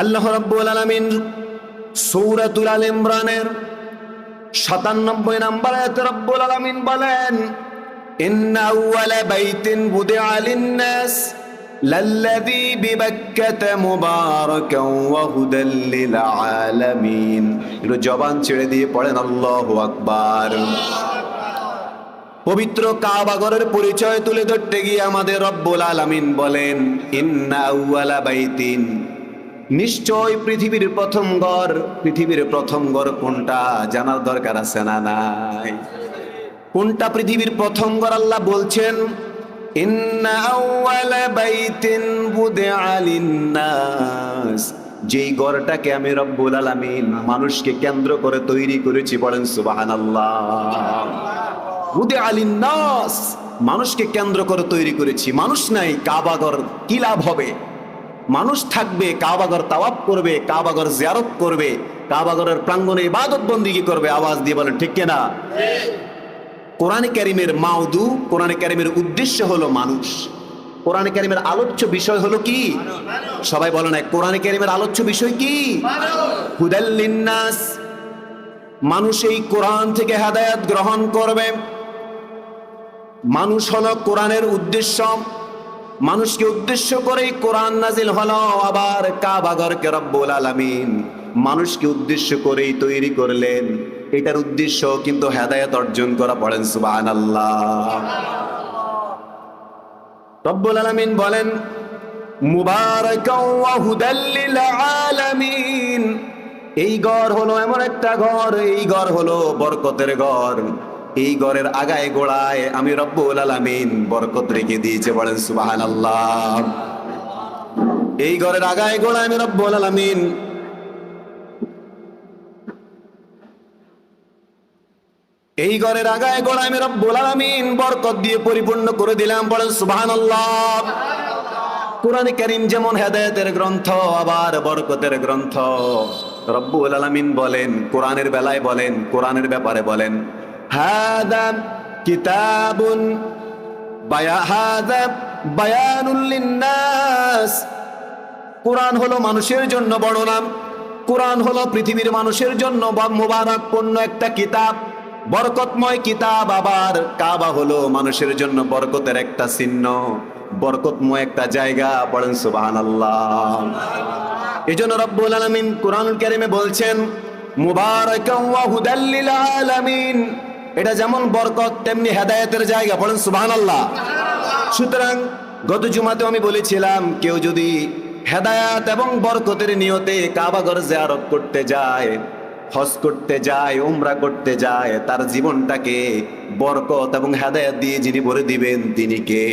আল্লাহ রাব্বুল আলামিন সূরাতুল আল ইমরানের ৯৭ নম্বর আয়াতে রাব্বুল আলামিন বলেন, ইন্না আউওয়ালা বাইতিন বুদিআ লিন-নাস লাল্লাযী বিবাক্কাতা মুবারাকান ওয়া হুদাল লিল আলামিন। একটু জবান ছেড়ে দিয়ে পড়েন আল্লাহু আকবার। পবিত্র কাবা ঘরের পরিচয় তুলে ধরতে গিয়ে আমাদের রব্বুল আলামিন বলেন, ইন্না আউওয়ালা বাইতিন, নিশ্চয় পৃথিবীর প্রথম ঘর। পৃথিবীর প্রথম ঘর কোনটা জানার দরকার আছে না নাই? কোনটা পৃথিবীর প্রথম ঘর আল্লাহ বলছেন, ইন্না আউওয়ালা বাইতিন বুদিআ লিন-নাস, যেই ঘরটাকে আমি রব্বুল আলামিন মানুষকে কেন্দ্র করে তৈরি করেছি, বলেন সুবহানাল্লাহ। বুদিআ লিন-নাস, মানুষকে কেন্দ্র করে তৈরি করেছি। মানুষ নাই, কাবা ঘর কি লাভ হবে? মানুষ থাকবে, কাবাঘর তাওয়াফ করবে, কাবাঘর জিয়ারত করবে, কাবাঘরের প্রাঙ্গণে ইবাদত বন্দেগী করবে। আওয়াজ দিয়ে বলেন ঠিক কিনা? কোরআনে কারীমের মাউদু, কোরআনে কারীমের উদ্দেশ্য হলো মানুষ। কোরআনে কারীমের আলোচ্য বিষয় হলো কি? সবাই বলেন, কোরআনে কারীমের আলোচ্য বিষয় কি? হুদাল লিন-নাস, মানুষ এই কোরআন থেকে হেদায়েত গ্রহণ করবে। মানুষ হলো কোরআনের উদ্দেশ্য। মানুষকে উদ্দেশ্য করেই কোরআন নাজিল হলো। আবার কাবাঘরকে রব্বুল আলামিন মানুষকে উদ্দেশ্য করেই তৈরি করলেন। এটার উদ্দেশ্য কিন্তু হেদায়েত অর্জন করা। পড়েন সুবহানাল্লাহ। রব্বুল আলামিন বলেন, মুবারাকান ওয়া হুদাল লিল আলামিন, এই ঘর হলো এমন একটা ঘর, এই ঘর হলো বরকতের ঘর। এই ঘরের আগায় গোড়ায় আমি রব্বুল আলামিন বরকত রেখে দিয়েছে। বলেন সুবহানাল্লাহ। এই ঘরের আগায় গোড়ায় আমি রব্বুল আলামিন এই ঘরের আগায় গোড়ায় আমি রব্বুল আলামিন বরকত দিয়ে পরিপূর্ণ করে দিলাম। বলেন সুবহানাল্লাহ। কোরআনে কারীম যেমন হেদায়েতের গ্রন্থ, আবার বরকতের গ্রন্থ। রব্বুল আলামিন বলেন, কোরআনের বেলায় বলেন, কোরআনের ব্যাপারে বলেন, হাদা কিতাবুন বায়ানুল লিন-নাস, কোরআন হলো মানুষের জন্য বড় নাম। কোরআন হলো পৃথিবীর মানুষের জন্য মুবারকপূর্ণ একটা কিতাব, বরকতময় কিতাব। আবার কাবা হলো মানুষের জন্য বরকতের একটা চিহ্ন, বরকতময় একটা জায়গা। পড়েন সুবহানাল্লাহ। এজন্য রব্বুল আলামিন কোরআনুল কারীমে বলছেন, মুবারাকান ওয়া হুদাল লিল আলামিন, এটা যেমন বরকত তেমনি হেদায়েতের জায়গা। পড়েন সুবহানাল্লাহ। সুতরাং গত জুমাতে আমি বলেছিলাম, কেউ যদি হেদায়েত এবং বরকতের নিয়তে কাবাঘর জিয়ারত করতে যায়, হজ করতে যায়, উমরা করতে যায়, তার জীবনটাকে বরকত এবং হেদায়েত দিয়ে যিনি ভরে দিবেন তিনি কে?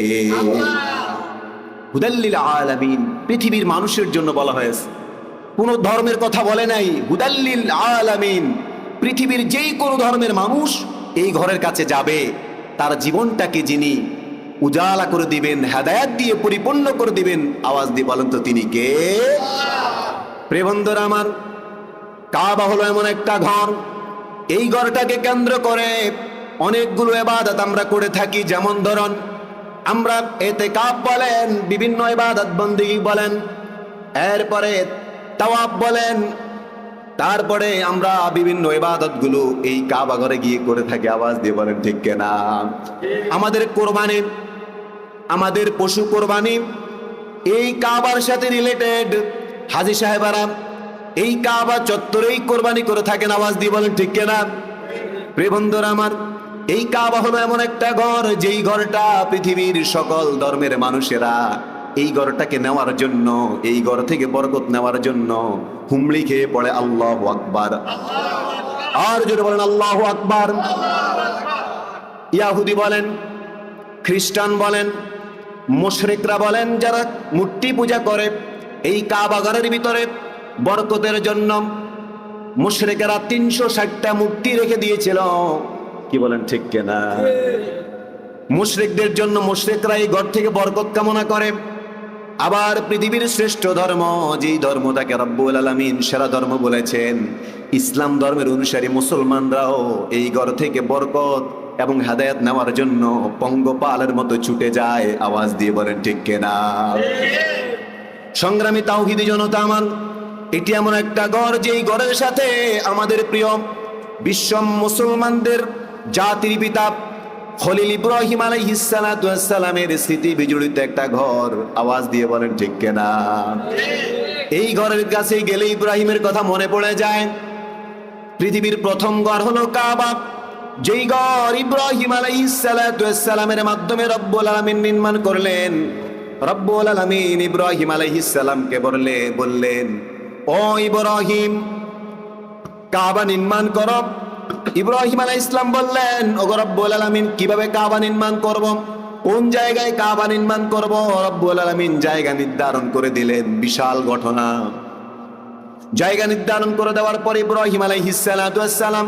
হুদাল লিল আলামিন, পৃথিবীর মানুষের জন্য বলা হয়েছে, কোন ধর্মের কথা বলে নাই। হুদাল লিল আলামিন, পৃথিবীর যেই কোনো ধর্মের মানুষ এই ঘরের কাছে যাবে, তার জীবনটাকে যিনি উজালা করে দিবেন, হেদায়েত দিয়ে পরিপূর্ণ করে দিবেন। আওয়াজ দিয়ে বলেন তো তিনি কে? প্রিয় বন্ধুরা আমার, কাবা হলো এমন একটা ঘর, এই ঘরটাকে কেন্দ্র করে অনেকগুলো ইবাদত আমরা করে থাকি। যেমন ধরুন, আমরা ইতিকাফ বলেন, বিভিন্ন ইবাদত বন্দেগী বলেন, এরপরে তাওয়াফ বলেন, তারপরে আমরা বিভিন্ন ইবাদতগুলো এই কাবা ঘরে গিয়ে করে থাকি। আওয়াজ দিয়ে বলেন ঠিক কিনা? আমাদের কোরবানি, আমাদের পশু কোরবানি এই কাবার সাথে রিলেটেড। হাজী সাহেবারা এই কাবা চত্বরেই কোরবানি করে থাকেন। আওয়াজ দিয়ে বলেন ঠিক কিনা? প্রিয় বন্ধুরা আমার, এই কাবা হলো এমন একটা ঘর, যেই ঘরটা পৃথিবীর সকল ধর্মের মানুষেরা এই ঘরটাকে নেওয়ার জন্য, এই ঘর থেকে বরকত নেওয়ার জন্য হুমড়ি খেয়ে পড়ে। আল্লাহু আকবার। আর জোরে বলেন আল্লাহু আকবার। ইয়াহুদি বলেন, খ্রিস্টান বলেন, মুশরিকরা বলেন, যারা মূর্তি পূজা করে, এই কাবা ঘরের ভিতরে বরকতের জন্য মুশরিকেরা ৩৬০টা মূর্তি রেখে দিয়েছিল। কি বলেন ঠিক কিনা? মুশরিকদের জন্য মুশরিকরা এই ঘর থেকে বরকত কামনা করে। আবার পৃথিবীর শ্রেষ্ঠ ধর্ম, যেই ধর্মটাকে রব্বুল আলামিন সেরা ধর্ম বলেছেন, ইসলাম ধর্মের অনুসারী মুসলমানরাও এই ঘর থেকে বরকত এবং হেদায়েত নেওয়ার জন্য পঙ্গপালের মতো ছুটে যায়। আওয়াজ দিয়ে বলেন ঠিক কিনা? সংগ্রামী তাওহীদি জনতা আমার, এটি এমন একটা ঘর, যেই ঘরের সাথে আমাদের প্রিয় বিশ্ব মুসলমানদের জাতির পিতা খলিল ইব্রাহিম আলাইহিস সালাতু ওয়াস সালামের স্মৃতি বিজড়িত একটা ঘর। আওয়াজ দিয়ে বলেন ঠিক কিনা? এই ঘরের কাছে গেলে ইব্রাহিমের কথা মনে পড়ে যায়। পৃথিবীর প্রথম ঘর হলো কাবা, যেই ঘর ইব্রাহিম আলাইহিস সালাতু ওয়াস সালামের মাধ্যমে রব্বুল আলামিন নির্মাণ করলেন। রব্বুল আলামিন ইব্রাহিম আলাইহিস সালামকে বললেন, ও ইব্রাহিম, কাবা নির্মাণ করো। ইব্রাহিম আলাইহিস সালাম বললেন, ও রব্বুল আলামিন, কিভাবে কাবা নির্মাণ করব? কোন জায়গায় কাবা নির্মাণ করব? রব্বুল আলামিন জায়গা নির্ধারণ করে দিলেন। বিশাল ঘটনা। জায়গা নির্ধারণ করে দেওয়ার পর ইব্রাহিম আলাইহিস সালাতু ওয়াস সালাম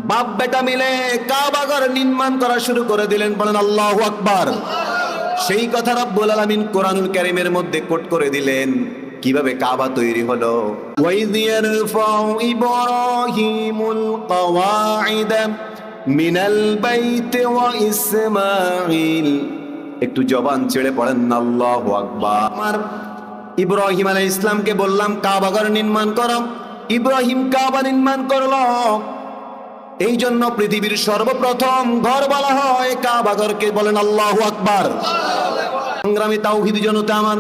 বাপ বেটা মিলে কাবা ঘর নির্মাণ করা শুরু করে দিলেন। বলেন আল্লাহু আকবার। সেই কথা রব্বুল আলামিন কোরআনুল কারীমের মধ্যে কোট করে দিলেন। কিভাবে কাবা তৈরি হলো? ওয়াইয ইয়ারফাউ ইব্রাহিমুল কওয়াইদ মিনাল বাইতি ওয়া ইসমাঈল। একটু জবান ছেড়ে পড়েন আল্লাহু আকবার। আমার ইব্রাহিম আলাইহিস সালামকে বললাম কাবা ঘর নির্মাণ করো। ইব্রাহিম কাবা নির্মাণ করলো। এই জন্য পৃথিবীর সর্বপ্রথম ঘর বলা হয় কাবা ঘরকে। বলেন আল্লাহু আকবার। সংগ্রামী তাওহীদি জনতা আমার,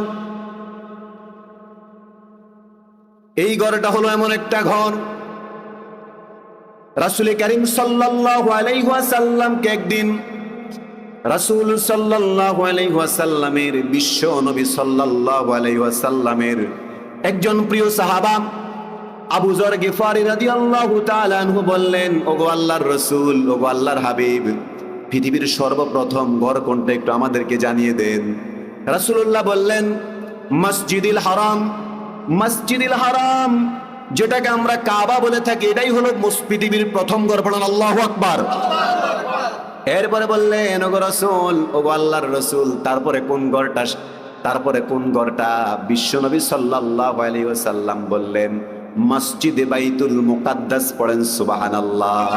এই ঘরটা হলো এমন একটা ঘর, রাসূল কারীম সাল্লাল্লাহু আলাইহি ওয়াসাল্লামকে একদিন রাসূল সাল্লাল্লাহু আলাইহি ওয়াসাল্লামের বিশ্ব নবী সাল্লাল্লাহু আলাইহি ওয়াসাল্লামের একজন প্রিয় সাহাবা আবু যর গিফারি রাদিয়াল্লাহু তাআলা আনহু বললেন, ওগো আল্লাহর রাসূল, ওগো আল্লাহর হাবিব, পৃথিবীর সর্বপ্রথম ঘর কোনটা একটু আমাদেরকে জানিয়ে দেন। রাসূলুল্লাহ বললেন, মসজিদুল হারাম। মসজিদুল হারাম, যেটাকে আমরা কাবা বলে থাকি, এটাই হলো পৃথিবীর প্রথম ঘর। বলেন আল্লাহু আকবার। এরপরে বললেন, ওগো রাসূল, ওগো আল্লাহর রাসূল, তারপরে কোন ঘরটা? বিশ্বনবী সাল্লাল্লাহু আলাইহি ওয়াসাল্লাম বললেন, মসজিদে বাইতুল মুকাদ্দাস। পড়েন সুবহানাল্লাহ।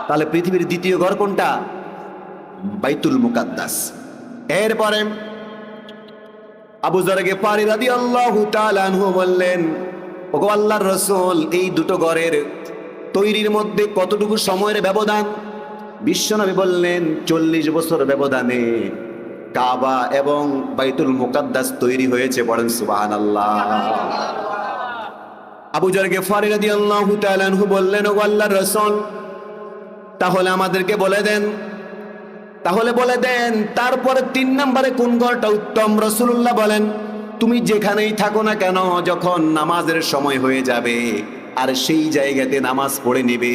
তাহলে পৃথিবীর দ্বিতীয় ঘর কোনটা? বাইতুল মুকাদ্দাস। এরপরে আবু যর গিফারি রাদিয়াল্লাহু তাআলা আনহু বললেন, ওগো আল্লাহর রাসূল, এই দুটো ঘরের তৈরির মধ্যে কতটুকু সময়ের ব্যবধান? বিশ্বনবী বললেন, 40 বছর ব্যবধানে কাবা এবং বাইতুল মুকাদ্দাস তৈরি হয়েছে। পড়েন সুবহানাল্লাহ। আবু যর গিফারি রাদিয়াল্লাহু তাআলা আনহু বললেন, ওগো আল্লাহর রাসূল, তাহলে আমাদেরকে বলে দেন তারপরে 3 নম্বরে কোন ঘরটা উত্তম? রাসূলুল্লাহ বলেন, তুমি যেখানেই থাকো না কেন, যখন নামাজের সময় হয়ে যাবে আর সেই জায়গাতে নামাজ পড়ে নেবে,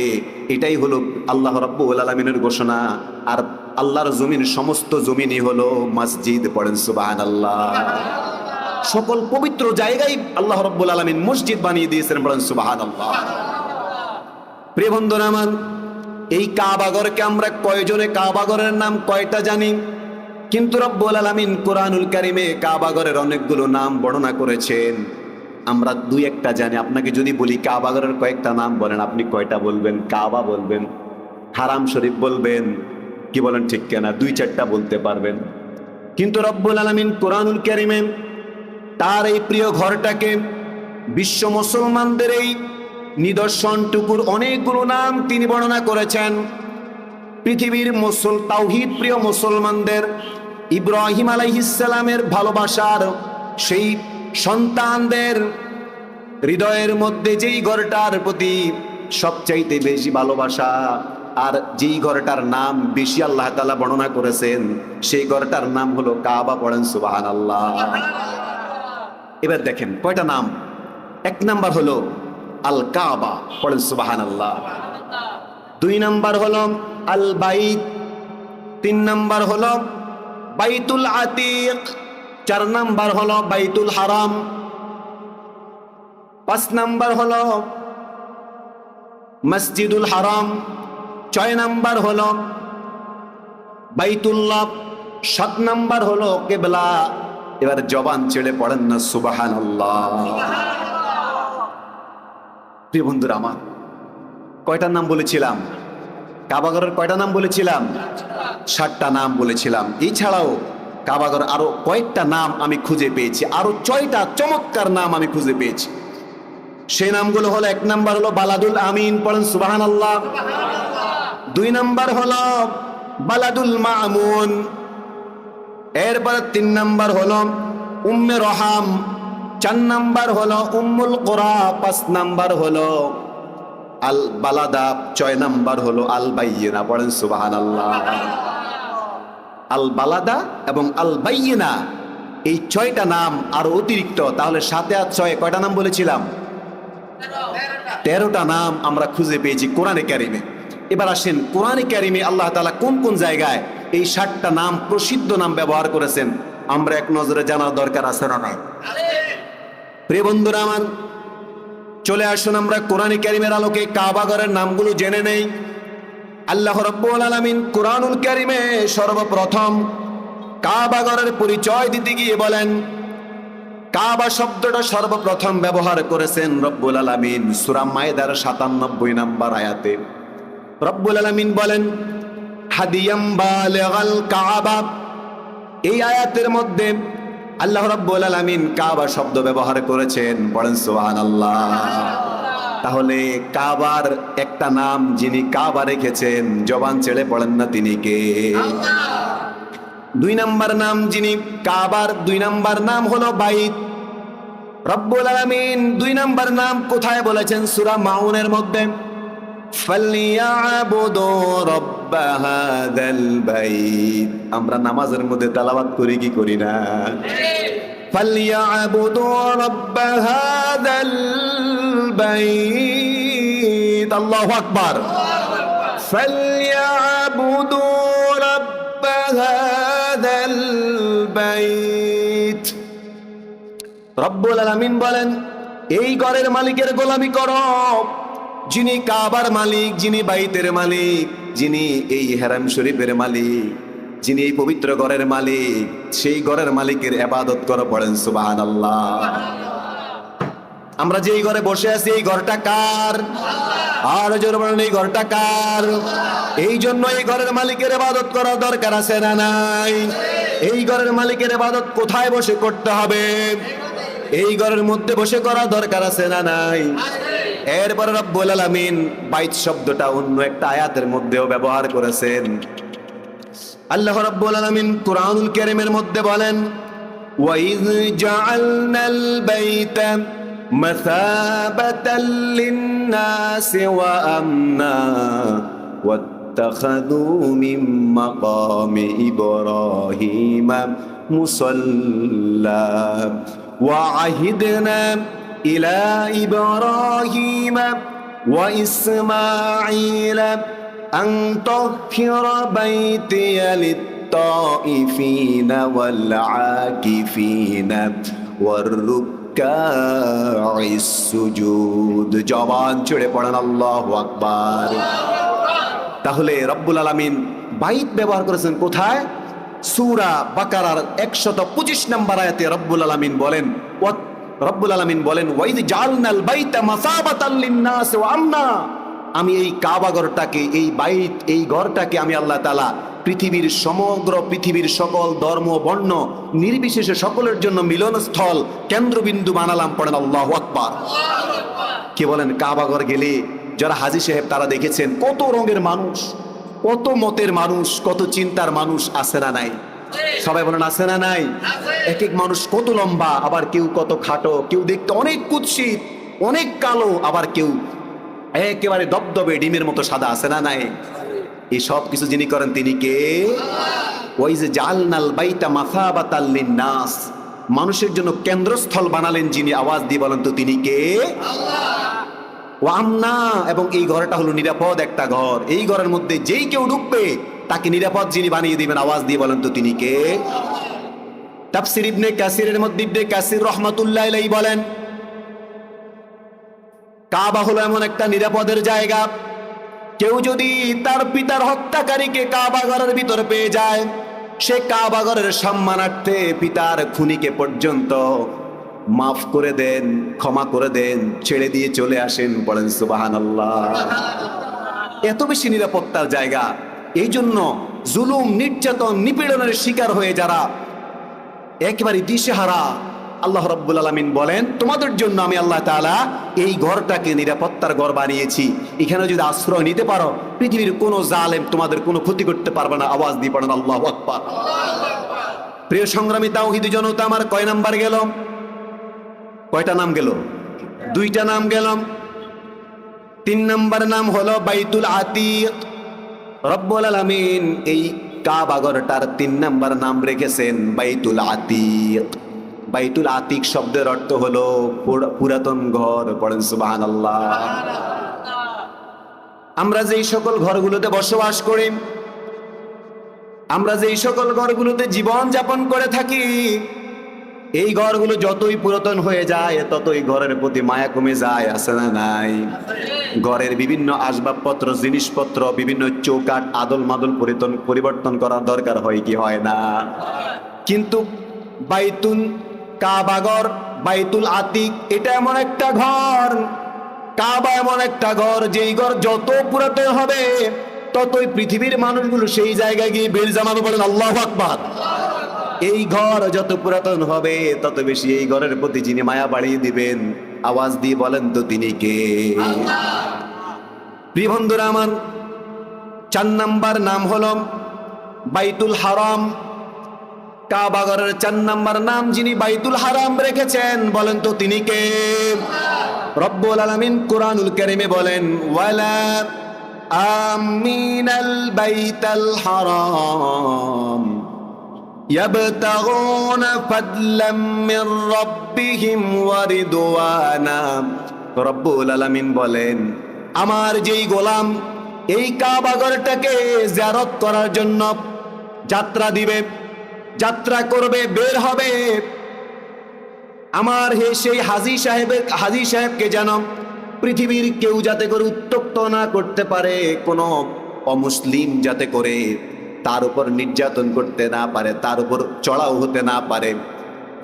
এটাই হলো আল্লাহ রাব্বুল আলামিনের ঘোষণা। আর আল্লাহর জমিন, সমস্ত জমিনই হলো মসজিদ। পড়েন সুবহানাল্লাহ। সকল পবিত্র জায়গায় আল্লাহ রাব্বুল আলামিন মসজিদ বানিয়ে দিয়েছেন। বলেন সুবহানাল্লাহ। প্রিয় বন্ধুরা আমার, এই কাবা ঘরকে আমরা কয়জনে কাবা ঘরের নাম কয়টা জানি? কিন্তু রব্বুল আলামিন কোরআনুল কারীমে কাবা ঘরের অনেকগুলো নাম বর্ণনা করেছেন। আমরা 2-1টা জানি। আপনাকে যদি বলি কাবা ঘরের কয়েকটা নাম বলেন, আপনি কয়টা বলবেন? কাবা বলবেন, হারাম শরীফ বলবেন, কি বলেন ঠিক কিনা? 2-4টা বলতে পারবেন। কিন্তু রব্বুল আলামিন কোরআনুল কারীমে তার এই প্রিয় ঘরটাকে, বিশ্ব মুসলমানদের এই নিদর্শনটুকুর অনেকগুলো নাম তিনি বর্ণনা করেছেন। পৃথিবীর তাওহীদ প্রিয় মুসলমানদের ইব্রাহিম আলাইহিস সালামের ভালোবাসার সেই সন্তানদের হৃদয়ের মধ্যে যেই ঘরটার প্রতি সবচাইতে বেশি ভালোবাসা, আর যেই ঘরটার নাম বেশি আল্লাহ তাআলা বর্ণনা করেছেন, সেই ঘরটার নাম হলো কাবা। পড়েন সুবহানাল্লাহ। এবার দেখেন কয়টা নাম। 1 নাম্বার হলো আল কাবা। পড়েন সুবহানাল্লাহ। 2 নাম্বার হলো আল বাইত। 3 নাম্বার হলো বাইতুল আতিক। 4 নাম্বার হলো বাইতুল হারাম। 5 নাম্বার হলো মসজিদুল হারাম। 6 নাম্বার হলো বাইতুল্লাহ। 7 নাম্বার হলো কিবলা। এবার জবান ছেড়ে পড়েন না সুবহানাল্লাহ। প্রিয় বন্ধুরা আমার, কয়টার নাম বলেছিলাম? কাবাঘরের কয়টা নাম বলেছিলাম? 7টা নাম বলেছিলাম। এছাড়াও কাবাঘর আরো কয়েকটা নাম আমি খুঁজে পেয়েছি, আরো 6টা চমৎকার নাম আমি খুঁজে পেয়েছি। সেই নামগুলো হলো, 1 নাম্বার হলো বালাদুল আমিন, পড়েন সুবহানাল্লাহ। 2 নাম্বার হলো বালাদুল মামুন। এরপরে 3 নাম্বার হলো উম্মে রহাম। 4 নাম্বার হলো উম্মুল কোরা। 5 নাম্বার হলো আল বালাদা। 6 নাম্বার হলো আল বাইয়িনা, পড়েন সুবহানাল্লাহ। আল বালাদা এবং আল বাইয়িনা, এই 6টা নাম আরো অতিরিক্ত। তাহলে 7 আর 6 কয়টা নাম বলেছিলাম? 13টা নাম আমরা খুঁজে পেয়েছি কোরআনে কারিমে। এবার আসেন, কোরআনে কারিমে আল্লাহ তাআলা কোন কোন জায়গায় এই 7টা নাম, প্রসিদ্ধ নাম ব্যবহার করেছেন, আমরা এক নজরে জানার দরকার আছে না নাই? প্রিয় বন্ধুরা আমার, চলে আসুন আমরা কোরআনে কারিমের আলোকে কাবা ঘরের নামগুলো জেনে নেই। আল্লাহ রাব্বুল আলামিন কোরআনুল কারিমে সর্বপ্রথম কাবা ঘরের পরিচয় দিতে গিয়ে বলেন, কাবা শব্দটা সর্বপ্রথম ব্যবহার করেছেন রব্বুল আলামিন সূরা মায়েদার 97 নম্বর আয়াতে। রব্বুল আলামিন বলেন, হাদিয়াম বালিগাল কাবা। এই আয়াতের মধ্যে আল্লাহ রাব্বুল আলামিন কাবা শব্দ ব্যবহার করেছেন, বলেন সুবহানাল্লাহ। তাহলে কাবার একটা নাম যিনি কাবা রেখেছেন, জবান ছেড়ে পড়েন না, তিনি কে? আল্লাহ। 2 নাম্বার নাম যিনি কাবার, 2 নাম্বার নাম হলো বাইত। রব্বুল আলামিন 2 নাম্বার নাম কোথায় বলেছেন? সূরা মাউনের মধ্যে, ফালইয়াবুদু রাব্ব হাযাল বাইত। আমরা নামাজের মধ্যে তেলাওয়াত করি কি করি না? ফালইয়াবুদু রাব্ব হাযাল বাইত। আল্লাহু আকবার। ফালইয়াবুদু রাব্ব হাযাল বাইত। রব্বুল আলামিন বলেন, এই ঘরের মালিকের গোলামি করো, যিনি কাবার মালিক, যিনি বাইতের মালিক, যিনি এই হারাম শরীফের মালিক, যিনি এই পবিত্র ঘরের মালিক, সেই ঘরের মালিকের ইবাদত করো, পড়েন সুবহানাল্লাহ। আমরা যে এই ঘরে বসে আছি, এই ঘরটা কার? আর জোরে বলেন, এই ঘরটা কার? এই জন্য এই ঘরের মালিকের ইবাদত করার দরকার আছে না নাই? এই ঘরের মালিকের ইবাদত কোথায় বসে করতে হবে? এই ঘরের মধ্যে বসে করা দরকার আছে না নাই? এরপরে রব্বুল আলামিন বাইত শব্দটা অন্য একটা আয়াতের মধ্যেও ব্যবহার করেছেন। আল্লাহ রাব্বুল আলামিন কুরআনুল কারীমের মধ্যে বলেন, ওয়াইয জাআলনাল বাইতা মাসাবাতাল লিন-নাসি ওয়া আমনা ওয়াত্তাখাযু মিন মাকামি ইব্রাহিমা মুসাল্লা وعهدنا إلى إبراهيم وإسماعيل أن طهر بيتي للطائفين والعاكفين والركع السجود। জবান ছেড়ে পড়েন আল্লাহু আকবার। তাহলে রব্বুল আলামিন বাইত ব্যবহার করেছেন কোথায়? সূরা বাকারার 125 নম্বর আয়াতে রব্বুল আলামিন বলেন, ওয়াইদ জাআলনাল বাইতা মাসাবাতাল লিন-নাস ওয়া আমনা। আমি এই কাবা ঘরটাকে, এই বাইত, এই ঘরটাকে আমি আল্লাহ তাআলা পৃথিবীর সমগ্র পৃথিবীর সকল ধর্ম বর্ণ নির্বিশেষে সকলের জন্য মিলনস্থল, কেন্দ্রবিন্দু বানালাম, পড়েন আল্লাহু আকবার। কে বলেন, কাবা ঘর গেলে যারা হাজী সাহেব তারা দেখেছেন কত রঙের মানুষ, কত মতের মানুষ, কত চিন্তার মানুষ, আছে না নাই? সবাই বলেন আছে না নাই? এক এক মানুষ কত লম্বা, আবার কেউ কত খাটো, কেউ দেখতে অনেক কুৎসিত, অনেক কালো, আবার কেউ একেবারে দবদবে ডিমের মতো সাদা, আছে না নাই? এই সব কিছু যিনি করেন তিনি কে? ওই যে জাআলনাল বাইতা মাসাবাতাল লিন-নাস, মানুষের জন্য কেন্দ্রস্থল বানালেন যিনি, আওয়াজ দিয়ে বলেন তো তিনি কে? আল্লাহ। ওয়া আমনা, এবং এই ঘরটা হলো নিরাপদ একটা ঘর। এই ঘরের মধ্যে যেই কেউ ঢুকবে তাকে নিরাপদ যিনি বানিয়ে দিবেন, আওয়াজ দিয়ে বলেন তো তিনি কে? তাফসীর ইবনে কাসিরের মধ্যে ইবনে কাসির রাহমাতুল্লাহ আলাইহি বলেন, কাবা হলো এমন একটা নিরাপদের জায়গা, কেউ যদি তার পিতার হত্যাকারীকে কাবা ঘরের ভিতরে পেয়ে যায়, সে কাবা ঘরের সম্মানার্থে পিতার খুনিকে পর্যন্ত মাফ করে দেন, ক্ষমা করে দেন, ছেড়ে দিয়ে চলে আসেন, বলেন সুবহানাল্লাহ। এত বেশি নিরাপত্তার জায়গা। এই জন্য জুলুম, নির্যাতন, নিপীড়নের শিকার হয়ে যারা একেবারে দিশেহারা, আল্লাহ রাব্বুল আলামিন বলেন, তোমাদের জন্য আমি আল্লাহ তাআলা এই ঘরটাকে নিরাপত্তার ঘর বানিয়েছি। এখানে যদি আশ্রয় নিতে পারো, পৃথিবীর কোনো জালেম তোমাদের কোনো ক্ষতি করতে পারবে না। আওয়াজ দিয়ে পড়েন আল্লাহু আকবার। প্রিয় সংগ্রামী তাওহীদি জনতা, আমার কয় নাম্বার গেল? কয়টা নাম গেল? দুইটা নাম গেল। 3 নাম্বার নাম হলো বাইতুল আতিক। রব্বুল আলামিন এই কাবা ঘরটার 3 নাম্বার নাম রেখেছেন বাইতুল আতিক। বাইতুল আতিক শব্দের অর্থ হলো পুরাতন ঘর। পড়েন সুবহানাল্লাহ। আমরা যেই সকল ঘরগুলোতে বসবাস করি, আমরা যেই সকল ঘরগুলোতে জীবন যাপন করে থাকি, এই ঘরগুলো যতই পুরাতন হয়ে যায় ততই ঘরের প্রতি মায়া কমে যায়, আছে না নাই? ঘরের বিভিন্ন আসবাবপত্র, জিনিসপত্র, বিভিন্ন চৌকাঠ আদল মাদল পরিবর্তন করার দরকার হয় কি হয় না? কিন্তু বাইতুল কাবাগর, বাইতুল আতিক, এটা এমন একটা ঘর, কাবা এমন একটা ঘর, যেই ঘর যত পুরাতন হবে ততই পৃথিবীর মানুষগুলো সেই জায়গায় গিয়ে বেল জামানো। বলেন আল্লাহু আকবার। এই ঘর যত পুরাতন হবে তত বেশি এই ঘরের প্রতি যিনি মায়া বাড়িয়ে দিবেন, আওয়াজ দিয়ে বলেন তো তিনি কে? প্রিয় বন্ধুরা আমার, 4 নাম্বার নাম হলো বাইতুল হারাম। কাবা ঘরের 4 নাম্বার নাম যিনি বাইতুল হারাম রেখেছেন, বলেন তো তিনি কে? রব্বুল আলামিন কুরআনুল কারীমে বলেন, ওয়ালা আমিনাল বাইতাল হারাম ইয়াবতাগুনা ফাদলাম মির রাব্বিহিম ওয়া রিদওয়ানা। রব্বুল আলামিন বলেন, আমার যেই গোলাম এই কাবা ঘরটাকে জিয়ারত করার জন্য যাত্রা দিবে, যাত্রা করবে, বের হবে, আমার সেই হাজী সাহেবকে যেন পৃথিবীর কেউ যাতে করে উত্তক্ত না করতে পারে, কোনো অমুসলিম যাতে করে তার উপর নির্যাতন করতে না পারে, তার উপর চড়াও হতে না পারে।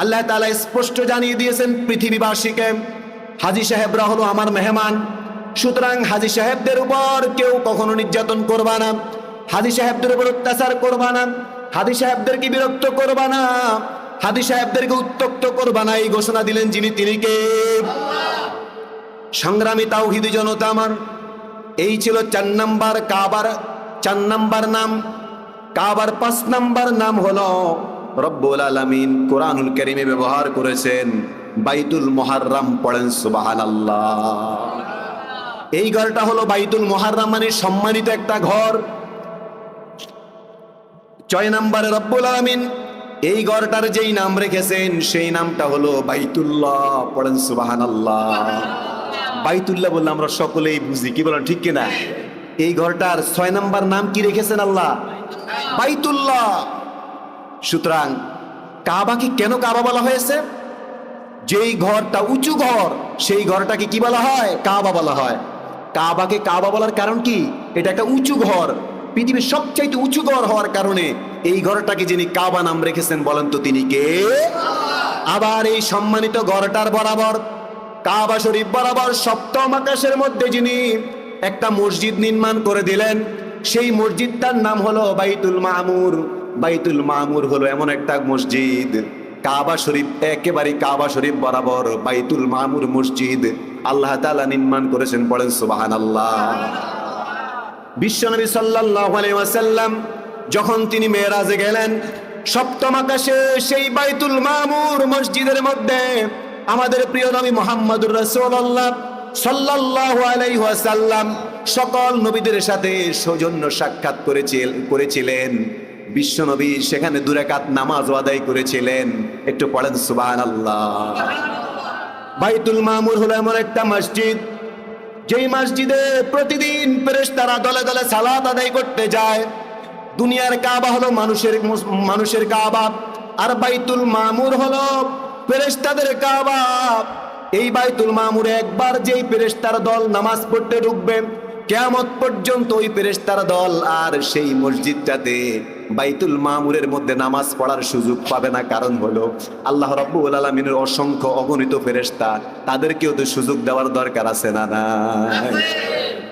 আল্লাহ তাআলা স্পষ্ট জানিয়ে দিয়েছেন পৃথিবীবাসীকে, হাজী সাহেবরা হলো আমার মেহমান, সুতরাং হাজী সাহেবদের উপর কেউ কখনো নির্যাতন করবা না, হাজী সাহেবদের উপর অত্যাচার করবা না, হাজী সাহেবদেরকে বিরক্ত করবা না, হাজী সাহেবদেরকে উত্তক্ত করবা না। এই ঘোষণা দিলেন যিনি, তিনি কে? সংগ্রামী তাওহীদি জনতা আমার, এই ছিল 4 নাম্বার কাবার 4 নাম্বার নাম। কাবার 5 নাম্বার নাম হলো রব্বুল আলামিন কুরআনুল কারীমে ব্যবহার করেছেন বাইতুল মুহাররম। পড়েন সুবহানাল্লাহ। এই ঘরটা হলো বাইতুল মুহাররম, মানে সম্মানিত একটা ঘর। 6 নম্বরে রব্বুল আলামিন এই ঘরটার যেই নাম রেখেছেন সেই নামটা হলো বাইতুল্লাহ। পড়েন সুবহানাল্লাহ। বাইতুল্লাহ বললে আমরা সকলেই বুঝি, কি বলেন ঠিক কিনা? এই ঘরটার 6 নাম্বার নাম কি রেখেছেন আল্লাহ? বাইতুল্লাহ। সুতরাং কাবাকে কেন কাবা বলা হয়েছে? যেই ঘরটা উঁচু ঘর, সেই ঘরটাকে কি বলা হয়? কাবা বলা হয়। কাবাকে কাবা বলার কারণ কি? এটা একটা উঁচু ঘর, পৃথিবীর সবচাইতে উঁচু ঘর হওয়ার কারণে এই ঘরটাকে যিনি কাবা নাম রেখেছেন, বলেন তো তিনি কে? আবার এই সম্মানিত ঘরটার বরাবর, কাবা শরীফ বরাবর 7ম আকাশের মধ্যে যিনি একটা মসজিদ নির্মাণ করে দিলেন, সেই মসজিদটার নাম হলো বাইতুল মামুর। বাইতুল মামুর হলো এমন একটা মসজিদ, কাবা শরীফ একেবারে কাবা শরীফ বরাবর বাইতুল মামুর মসজিদ আল্লাহ তাআলা নির্মাণ করেছেন। পড়েন সুবহানাল্লাহ। বিশ্বনবী সাল্লাল্লাহু আলাইহি ওয়াসাল্লাম যখন তিনি মেরাজে গেলেন, 7ম আকাশে সেই বাইতুল মামুর মসজিদের মধ্যে আমাদের প্রিয় নবী মুহাম্মদুর রাসূলুল্লাহ সাল্লাল্লাহু আলাইহি ওয়াসাল্লাম সকল নবীদের সাথে সৌজন্য সাক্ষাৎ করেছিলেন। বিশ্বনবী সেখানে 2 রাকাত নামাজ আদায় করেছিলেন। একটু পড়েন সুবহানাল্লাহ। বাইতুল মামুর হলো এমন একটা মসজিদ, যেই মসজিদে প্রতিদিন ফেরেশতারা দলে দলে সালাত আদায় করতে যায়। দুনিয়ার কাবা হলো মানুষের কাবা, আর বাইতুল মামুর হলো ফেরেশতাদের কাবা। এই বাইতুল মামুরে একবার যেই ফেরেশতার দল নামাজ পড়তে ঢুকবে, কিয়ামত পর্যন্ত ওই ফেরেশতার দল আর সেই মসজিদটাতে বাইতুল মামুরের মধ্যে নামাজ পড়ার সুযোগ পাবে না। কারণ হলো আল্লাহ রাব্বুল আলামিনের অসংখ্য অগণিত ফেরেশতা, তাদেরকেও তো সুযোগ দেওয়ার দরকার আছে না? না।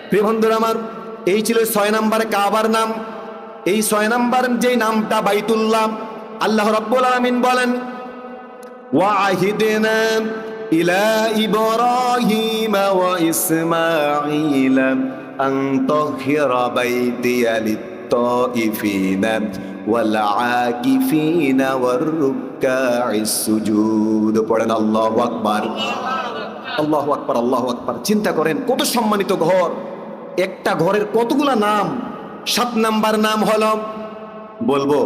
প্রিয় বন্ধুরা আমার, এই ছিল 6 নম্বর কাবার নাম। এই 6 নম্বর যেই নামটা বাইতুল্লাহ, আল্লাহ রাব্বুল আলামিন বলেন, وعهدنا إلى إبراهيم وإسماعيل أن طهر بيتي للطائفين والعاكفين والركع السجود পড়েন আল্লাহু আকবার আল্লাহু আকবার আল্লাহু আকবার চিন্তা করেন কত সম্মানিত ঘর একটা ঘরের কতগুলা নাম 7 নাম্বার নাম হলো বলবো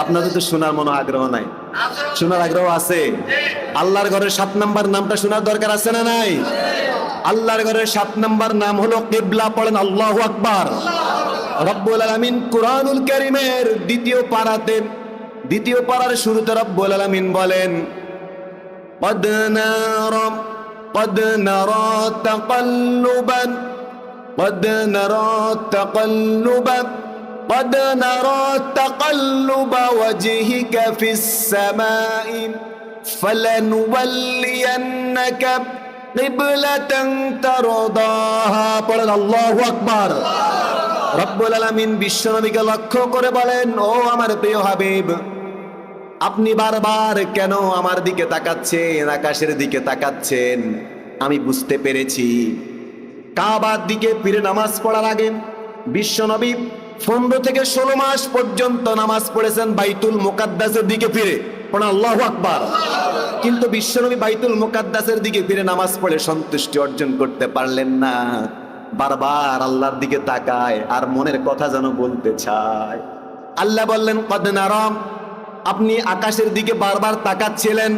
আপনাদের তো শোনার মনে আগ্রহ নাই শোনার আগ্রহ আছে আল্লাহর ঘরের 7 নাম্বার নামটা শোনার দরকার আছে না নাই আল্লাহর ঘরের 7 নাম্বার নাম হলো কিবলা পড়েন আল্লাহু আকবার রব্বুল আলামিন কুরআনুল কারীমের দ্বিতীয় পারার শুরুতে রব্বুল আলামিন বলেন قد نرى تقلب وجهك في السماء فلنولينك قبلة ترضاها পড়েন আল্লাহু আকবার রব্বুল আলামিন বিশ্বনবীকে লক্ষ্য করে বলেন ও আমার প্রিয় হাবিব আপনি বারবার কেন আমার দিকে তাকাচ্ছেন আকাশের দিকে তাকাচ্ছেন আমি বুঝতে পেরেছি কাবার দিকে ফিরে নামাজ পড়ার আগে বিশ্বনবী 15 থেকে 16 মাস পর্যন্ত নামাজ পড়েছেন বাইতুল মুকাদ্দাসের দিকে ফিরে পড়েন আল্লাহু আকবার কিন্তু বিশ্বনবী বাইতুল মুকাদ্দাসের দিকে ফিরে নামাজ পড়ে সন্তুষ্টি অর্জন করতে পারলেন না বারবার আল্লাহর দিকে তাকায় আর মনের কথা যেন বলতে চায় আল্লাহ বললেন কদ নারা আপনি আকাশের দিকে বারবার তাকাচ্ছিলেন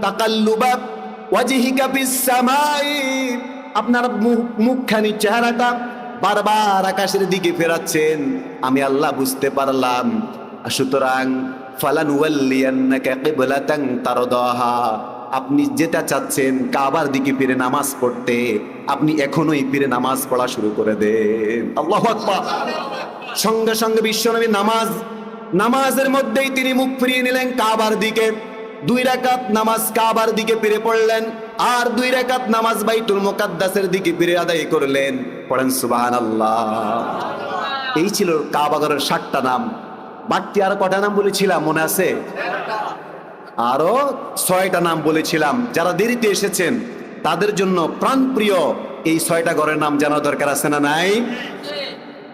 তাকাল্লুবা ওয়াজহিকা ফিস সামাই আপনার মুখখানি চেহারাটা বারবার আকাশের দিকে ফেরাচ্ছেন আমি আল্লাহ বুঝতে পারলাম সুতরাং ফালানুওয়াল্লিয়ান্নাকা কিবলাতান তারদাহা আপনি যেটা চাচ্ছেন কাবার দিকে ফিরে নামাজ পড়তে আপনি এখনোই ফিরে নামাজ পড়া শুরু করে দেন আল্লাহু আকবার সঙ্গে সঙ্গে বিশ্বনবী নামাজের মধ্যেই তিনি মুখ ফিরিয়ে নিলেন কাবার দিকে 2 রাকাত নামাজ কাবার দিকে ফিরে পড়লেন আর 2 রাকাত নামাজ বাইতুল মুকাদ্দাসের দিকে ফিরে আদায় করলেন পড়েন সুবহানাল্লাহ এই ছিল কাবা ঘরের 7টা নাম বাকি আর কটা নাম বলেছিলাম মনে আছে আরো 6টা নাম বলেছিলাম যারা দেরিতে এসেছেন তাদের জন্য প্রাণপ্রিয় এই 6টা ঘরের নাম জানা দরকার আছে না নাই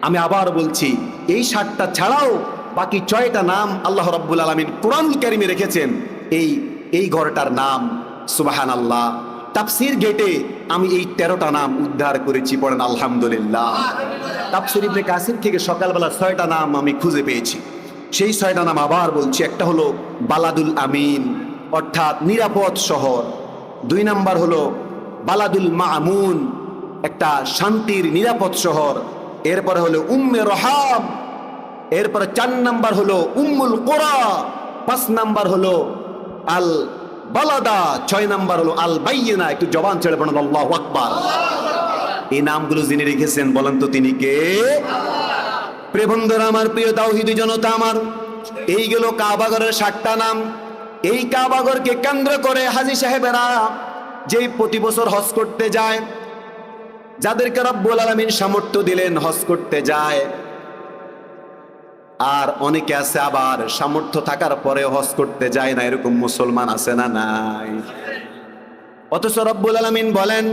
আমি আবার বলছি এই 7টা ছাড়াও বাকি 6টা নাম আল্লাহ রাব্বুল আলামিন কুরআনুল কারীমে রেখেছেন এই ঘরটার নাম সুবহানাল্লাহ তাফসীর গেটে আমি এই 13টা নাম উদ্ধার করেছি পড়েন আলহামদুলিল্লাহ তাফসীর ইবনে কাসির থেকে সকালবেলা 6টা নাম আমি খুঁজে পেয়েছি সেই 6টা নাম আবার বলছি একটা হলো বালাদুল আমিন অর্থাৎ নিরাপদ শহর 2 নাম্বার হলো বালাদুল মামুন একটা শান্তির নিরাপদ শহর এরপরে হলো উম্মে রহাব এরপরে 4 নাম্বার হলো উম্মুল কুরা 5 নাম্বার হলো আল বালাদা 6 নাম্বার হলো আল বাইয়িনা একটু জবান ছেড়ে পড়েন আল্লাহু আকবার এই নামগুলো যিনি রেখেছেন বলেন তো তিনি কে প্রিয় বন্ধুরা আমার প্রিয় তাওহীদি জনতা আমার এইগুলো কাবাঘরের 7টা নাম এই কাবাঘরকে কেন্দ্র করে হাজী সাহেবেরা যেই প্রতি বছর হজ করতে যায় যাদেরকে রব্বুল আলামিন সামর্থ্য দিলেন হজ করতে যায় আর অনেকে আছে আবার সামর্থ্য থাকার পরে হজ করতে যায় না এরকম মুসলমান আছে না নাই অথচ রব্বুল আলামিন বলেন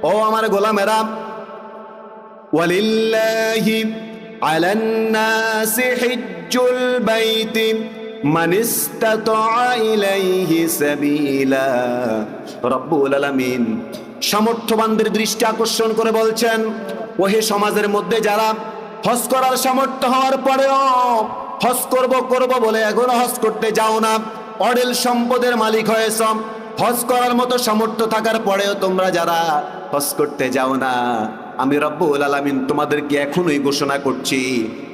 ও আমার গোলামেরা ওয়ালিল্লাহি আলান নাসি হিজ্জুল বাইতি মান ইসতাতা ইলাইহি সাবিলা রব্বুল আলামিন সামর্থ্যবানদের দৃষ্টি আকর্ষণ করে বলছেন ওহে সমাজের মধ্যে যারা হজ করার সামর্থ্য হওয়ার পরেও হজ করব বলে এখনো হজ করতে যাও না অঢেল সম্পদের মালিক হয়েছ হজ করার মতো সামর্থ্য থাকার পরেও তোমরা যারা হজ করতে যাও না আমি রব্বুল আলামিন তোমাদেরকে এখনোই ঘোষণা করছি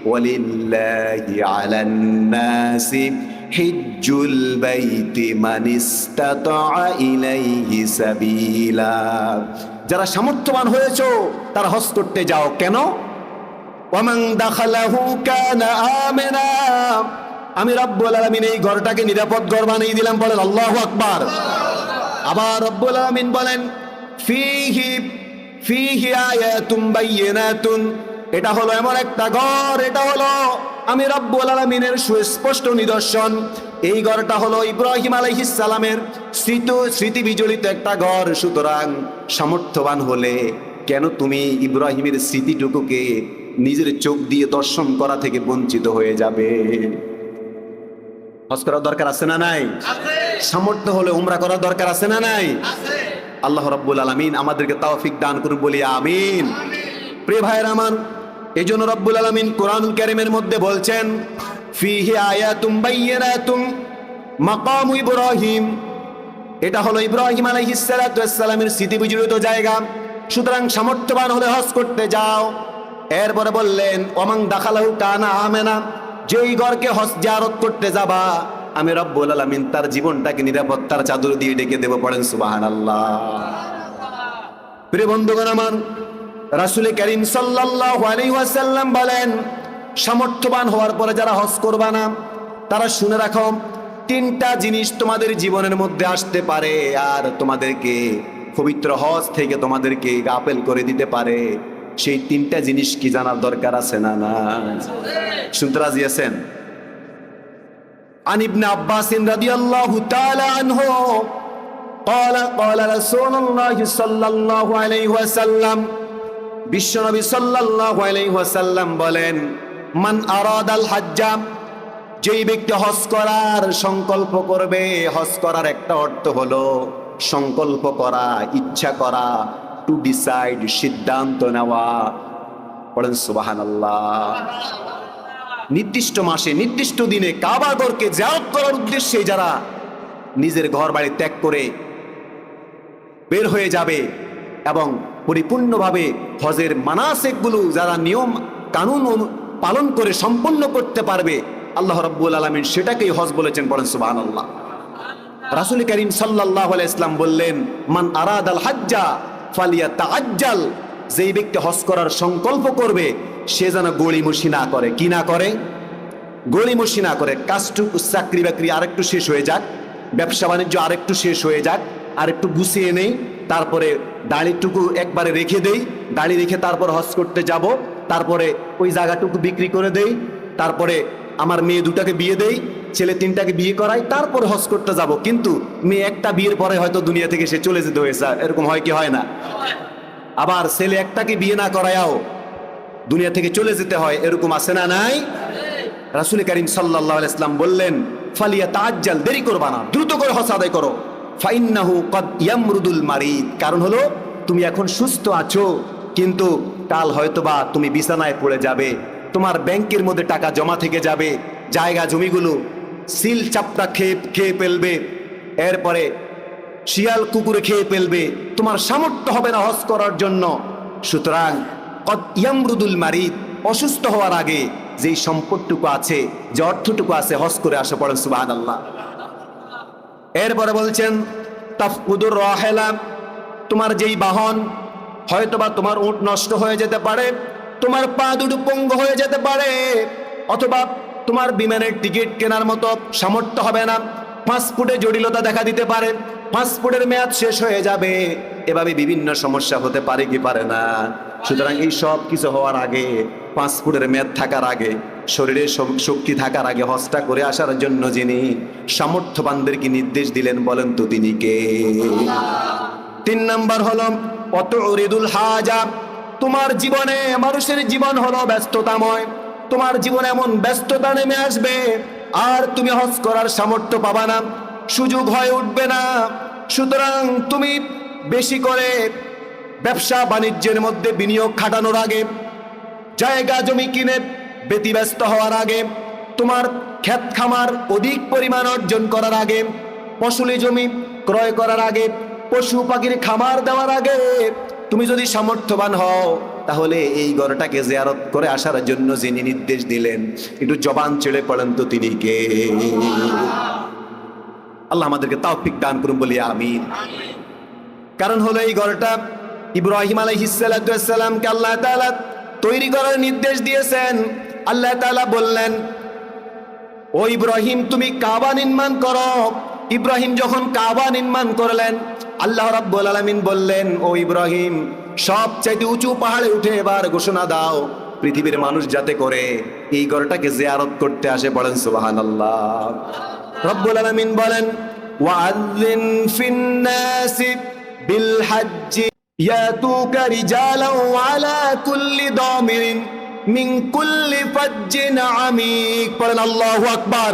ওয়ালিল্লাহি আলান নাসি হিজ্জুল বাইতি মান ইসতাতা ইলাইহি সাবিলা যারা সামর্থ্যবান হয়েছো তারা হজ করতে যাও কেন ওয়ামান দাখালাহু কানা আমিনা আমি রব্বুল আলামিন এই ঘরটাকে নিরাপদ ঘর বানিয়ে দিলাম বলেন আল্লাহু আকবার আবার রব্বুল আলামিন বলেন ফিহি আয়াতুম বাইয়িনাতুন এটা হলো এমন একটা ঘর এটা হলো আমি রব্বুল আলামিনের সুস্পষ্ট নিদর্শন। এই ঘরটা হলো ইব্রাহিম আলাইহিস সালামের স্মৃতি বিজড়িত একটা ঘর। সুতরাং সামর্থ্যবান হলে কেন তুমি ইব্রাহিমের স্মৃতিটুকুকে নিজের চোখ দিয়ে দর্শন করা থেকে বঞ্চিত হয়ে যাবে? হজ করার দরকার আছে না নাই? সামর্থ্য হলে উমরা করার দরকার আছে না নাই? আল্লাহ রাব্বুল আলামিন আমাদেরকে তৌফিক দান করুন, বলি আমিন। প্রিয় ভাইয়েরা আমার, এই জন্য রব্বুল আলামিন কোরআনুল কারীমের মধ্যে বলছেন, ফিহি আয়াতুম বাইয়িনাতুম মাকামু ইব্রাহিম। এটা হলো ইব্রাহিম আলাইহিস সালাতু ওয়াস সালামের স্মৃতি বিজড়িত জায়গা। সুতরাং সামর্থ্যবান হলে হজ করতে যাও। এরপরে বললেন, ওমান দাখালাহু কানা আমেনা। যেই ঘরকে হজ জিয়ারত করতে যাবা, আমি রব্বুল আলামিন তার জীবনটাকে নিরাপত্তার চাদর দিয়ে ঢেকে দেব। পড়েন সুবহানাল্লাহ। প্রিয় বন্ধুগণ আমার, রাসূল করিম সাল্লাল্লাহু আলাইহি ওয়াসাল্লাম বলেন, সামর্থ্যবান হওয়ার পরে যারা হজ করবা না, তারা শুনে রাখো, তিনটা জিনিস তোমাদের জীবনের মধ্যে আসতে পারে আর তোমাদেরকে পবিত্র হজ থেকে তোমাদেরকে গাফেল করে দিতে পারে। সেই তিনটা জিনিস কি জানার দরকার আছে না? না, শুনতে রাজি আছেন? عن ابن عباس رضي الله تعالى عنه قال قال رسول الله صلى الله عليه وسلم বিশ্বনবী সাল্লাল্লাহু আলাইহি ওয়াসাল্লাম বলেন, মান আরাদাল হাজ্জা, যেই ব্যক্তি হজ করার সংকল্প করবে। হজ করার একটা অর্থ হলো সংকল্প করা, ইচ্ছা করা, টু ডিসাইড, সিদ্ধান্ত নেওয়া। পড়েন সুবহানাল্লাহ। নির্দিষ্ট মাসে নির্দিষ্ট দিনে কাবা ঘরকে জিয়ারত করার উদ্দেশ্যে যারা নিজের ঘর বাড়ি ত্যাগ করে বের হয়ে যাবে এবং পরিপূর্ণভাবে হজের মানাসিকগুলো যারা নিয়ম কানুন পালন করে সম্পন্ন করতে পারবে, আল্লাহ রাব্বুল আলামিন সেটাকেই হজ বলেছেন। পড়েন সুবহানাল্লাহ। রাসূল করিম সাল্লাল্লাহু আলাইহি ওয়াসাল্লাম বললেন, মান আরাদাল হাজ্জা ফালিয়াতাআজ্জাল, যেই ব্যক্তি হজ করার সংকল্প করবে সে যেন গড়িমসি না করে। কি না করে? গড়িমসি না করে। কাজটুকু, চাকরি বাকরি আরেকটু শেষ হয়ে যাক, ব্যবসা বাণিজ্য আরেকটু শেষ হয়ে যাক, আরেকটু গুছিয়ে নেই, তারপরে দাড়িটুকু একবারে রেখে দেই, দাড়ি রেখে তারপর হজ করতে যাব, তারপরে ওই জায়গাটুকু বিক্রি করে দেই, তারপরে আমার মেয়ে দুটাকে বিয়ে দেই, ছেলে তিনটাকে বিয়ে করাই, তারপরে হজ করতে যাব। কিন্তু মেয়ে একটা বিয়ের পরে হয়তো দুনিয়া থেকে সে চলে যেতে হয়েছে। এরকম হয় কি হয় না? আবার ছেলে একটাকে বিয়ে না করায়াও দুনিয়া থেকে চলে যেতে হয়। এরকম আছে না নাই? রাসূল করিম সাল্লাল্লাহু আলাইহি ওয়াসাল্লাম বললেন, ফালিয়াতাআজ্জাল, দেরি করবা না, দ্রুত করে হজ আদায় করো। ফাইন্নাহু ক্বাদ ইয়ামরুদুল মারিদ, কারণ হলো তুমি এখন সুস্থ আছো, কিন্তু কাল হয়তোবা তুমি বিছানায় পড়ে যাবে, তোমার ব্যাংকের মধ্যে টাকা জমা থেকে যাবে, জায়গা জমিগুলো সিল চাপটা খেয়ে ফেলবে, এরপরে শিয়াল কুকুরে খেয়ে ফেলবে, তোমার সামর্থ্য হবে না হজ করার জন্য। সুতরাং ক্বাদ ইয়ামরুদুল মারিদ, অসুস্থ হওয়ার আগে যেই সম্পদটুকু আছে, যে অর্থটুকু আছে, হজ করে আসে। পড়েন সুবহানাল্লাহ। এরপরে বলছেন, তাফকুদুর রাহেলা, তোমার যেই বাহন, হয়তোবা তোমার উট নষ্ট হয়ে যেতে পারে, তোমার পা দুটো পঙ্গু হয়ে যেতে পারে, অথবা তোমার বিমানের টিকিট কেনার মতো সামর্থ্য হবে না, পাসপোর্টে জটিলতা দেখা দিতে পারে, পাসপোর্টের মেয়াদ শেষ হয়ে যাবে, এভাবে বিভিন্ন সমস্যা হতে পারে কি পারে না? সুতরাং এই সব কিছু হওয়ার আগে, পাসপোর্টের মেয়াদ থাকার আগে, শরীরে শক্তি থাকার আগে হজটা করে আসার জন্য যিনি সামর্থ্যবানদেরকে নির্দেশ দিলেন, বলেন তো তিনি কে? 3 নাম্বার হলো অতুরিদুল হাজা, তোমার জীবনে, মানুষের জীবন হলো ব্যস্ততাময়, তোমার জীবনে এমন ব্যস্ততা নেমে আসবে আর তুমি হজ করার সামর্থ্য পাবা না, সুযোগ হয়ে উঠবে না। সুতরাং তুমি বেশি করে ব্যবসা বাণিজ্যের মধ্যে বিনিয়োগ খাটানোর আগে, জায়গা জমি কিনে ব্যতিব্যস্ত হওয়ার আগে, তোমার ক্ষেত খামার অধিক পরিমাণ অর্জন করার আগে, ফসলি জমি ক্রয় করার আগে, পশু পাখির খামার দেওয়ার আগে তুমি যদি সামর্থ্যবান হও, তাহলে এই ঘরটাকে জিয়ারত করে আসার জন্য যিনি নির্দেশ দিলেন, একটু জবান ছেড়ে পড়েন তো তিনি কে? আল্লাহ আমাদেরকে তৌফিক দান করুন, বলি আমিন। কারণ হলো এই ঘরটা ইব্রাহিম আলাইহিস সালাতু ওয়াস সালামকে আল্লাহ তাআলা তৈরি করার নির্দেশ দিয়েছেন। আল্লাহ তাআলা বললেন, ও ইব্রাহিম, তুমি কাবা নির্মাণ করো। ইব্রাহিম যখন কাবা নির্মাণ করলেন, আল্লাহ রাব্বুল আলামিন বললেন, ও ইব্রাহিম, সবচাইতে উঁচু পাহাড়ে উঠে এবার ঘোষণা দাও, পৃথিবীর মানুষ যাতে করে এই ঘরটাকে জিয়ারত করতে আসে, বলেন সুবহানাল্লাহ। রব্বুল আলামিন বলেন, ওয়াআযিন ফিন নাসি বিল হজ্জি ইয়াতুকা রিজালান ওয়া আলা কুল্লি দামিরিন মিন কুল্লি ফাজ্জিন আমিক। পড়েন আল্লাহু আকবার।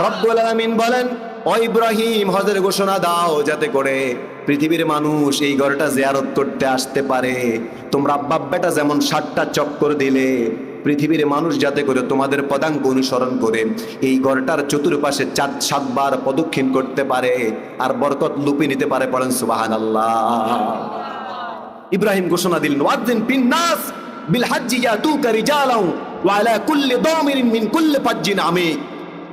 রব্বুল আলামিন বলেন, ও ইব্রাহিম, হজের ঘোষণা দাও যাতে করে পৃথিবীর মানুষ এই ঘরটা জিয়ারত করতে আসতে পারে। তোমরা আব্বা বেটা যেমন 7টা চক্কর দিলে, পৃথিবীর মানুষ যাতে করে তোমাদের পদাঙ্ক অনুসরণ করে এই ঘরটার চতুর্পাশে 7 বার প্রদক্ষিণ করতে পারে আর বরকত লুপে নিতে পারে। পড়েন সুবহানাল্লাহ। ইব্রাহিম ঘোষণা দিলেন, ওয়াযিন ফিন নাস বিল হজ্জি ইয়াতুকা রিজালান ওয়া আলা কুল্লি দামিরিন মিন কুল্লি ফাজ্জিন আমিক,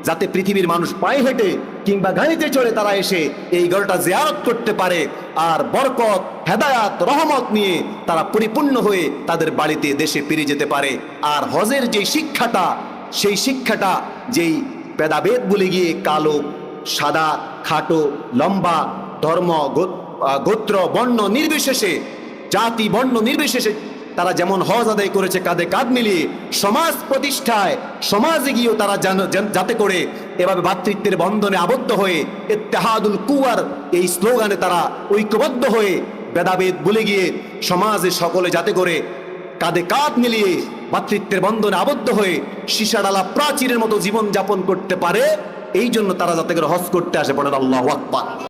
যাতে পৃথিবীর মানুষ পায়ে হেঁটে কিংবা গাড়িতে চড়ে তারা এসে এই ঘরটা জিয়ারত করতে পারে আর বরকত, হেদায়াত, রহমত নিয়ে তারা পরিপূর্ণ হয়ে তাদের বাড়িতে দেশে ফিরে যেতে পারে। আর হজের যে শিক্ষাটা, সেই শিক্ষাটা যেই ভেদাভেদ বলে গিয়ে কালো, সাদা, খাটো, লম্বা, ধর্ম, গোত্র, বর্ণ নির্বিশেষে, জাতি, বর্ণ নির্বিশেষে তারা যেমন হজ আদায় করেছে কাঁধে কাঁধ মিলিয়ে, সমাজ প্রতিষ্ঠায় সমাজে গিয়েও তারা যাতে করে এভাবে ভ্রাতৃত্বের বন্ধনে আবদ্ধ হয়ে ইত্তেহাদুল কুওয়ার এই স্লোগানে তারা ঐক্যবদ্ধ হয়ে ভেদাভেদ ভুলে গিয়ে সমাজে সকলে যাতে করে কাঁধে কাঁধ মিলিয়ে ভ্রাতৃত্বের বন্ধনে আবদ্ধ হয়ে সীসাডালা প্রাচীরের মতো জীবন যাপন করতে পারে, এই জন্য তারা যাতে করে হজ করতে আসে। পড়েন আল্লাহু আকবার।